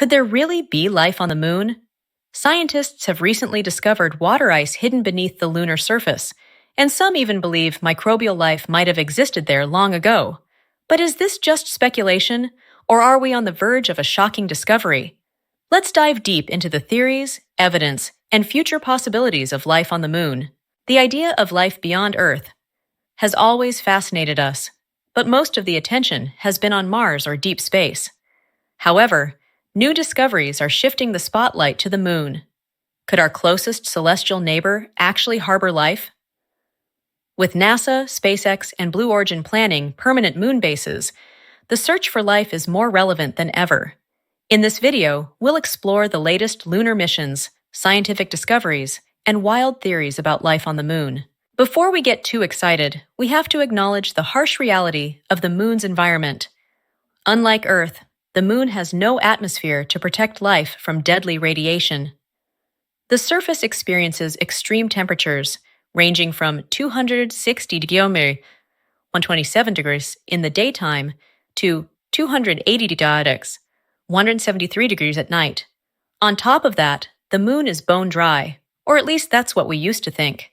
Could there really be life on the moon? Scientists have recently discovered water ice hidden beneath the lunar surface, and some even believe microbial life might have existed there long ago. But is this just speculation, or are we on the verge of a shocking discovery? Let's dive deep into the theories, evidence, and future possibilities of life on the moon. The idea of life beyond Earth has always fascinated us, but most of the attention has been on Mars or deep space. However, new discoveries are shifting the spotlight to the moon. Could our closest celestial neighbor actually harbor life? With NASA, SpaceX, and Blue Origin planning permanent moon bases, the search for life is more relevant than ever. In this video, we'll explore the latest lunar missions, scientific discoveries, and wild theories about life on the moon. Before we get too excited, we have to acknowledge the harsh reality of the moon's environment. Unlike Earth, the moon has no atmosphere to protect life from deadly radiation. The surface experiences extreme temperatures, ranging from 260 degrees 127 degrees in the daytime to 280 degrees 173 degrees at night. On top of that, the moon is bone dry, or at least that's what we used to think.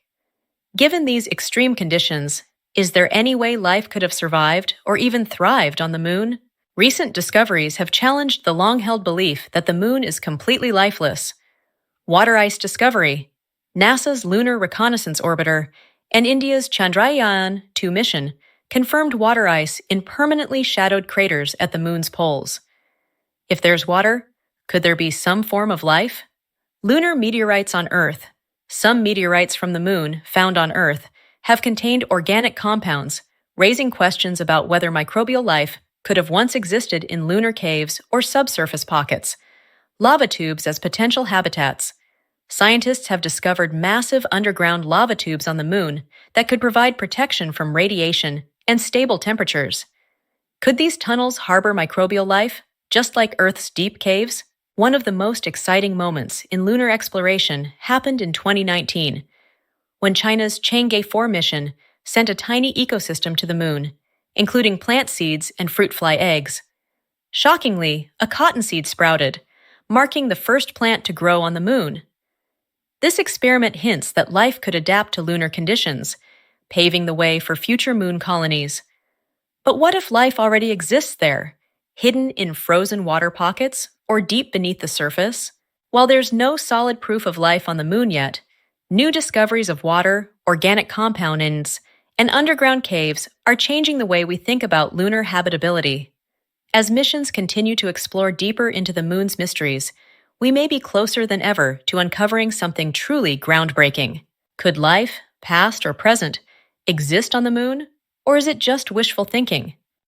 Given these extreme conditions, is there any way life could have survived or even thrived on the moon? Recent discoveries have challenged the long-held belief that the moon is completely lifeless. Water ice discovery, NASA's Lunar Reconnaissance Orbiter, and India's Chandrayaan-2 mission confirmed water ice in permanently shadowed craters at the moon's poles. If there's water, could there be some form of life? Lunar meteorites on Earth. Some meteorites from the moon, found on Earth, have contained organic compounds, raising questions about whether microbial life could have once existed in lunar caves or subsurface pockets. Lava tubes as potential habitats. Scientists have discovered massive underground lava tubes on the moon that could provide protection from radiation and stable temperatures. Could these tunnels harbor microbial life, just like Earth's deep caves? One of the most exciting moments in lunar exploration happened in 2019, when China's Chang'e 4 mission sent a tiny ecosystem to the moon, including plant seeds and fruit fly eggs. Shockingly, a cottonseed sprouted, marking the first plant to grow on the moon. This experiment hints that life could adapt to lunar conditions, paving the way for future moon colonies. But what if life already exists there, hidden in frozen water pockets or deep beneath the surface? While there's no solid proof of life on the moon yet, new discoveries of water, organic compounds, and underground caves are changing the way we think about lunar habitability. As missions continue to explore deeper into the moon's mysteries, we may be closer than ever to uncovering something truly groundbreaking. Could life, past or present, exist on the moon, or is it just wishful thinking?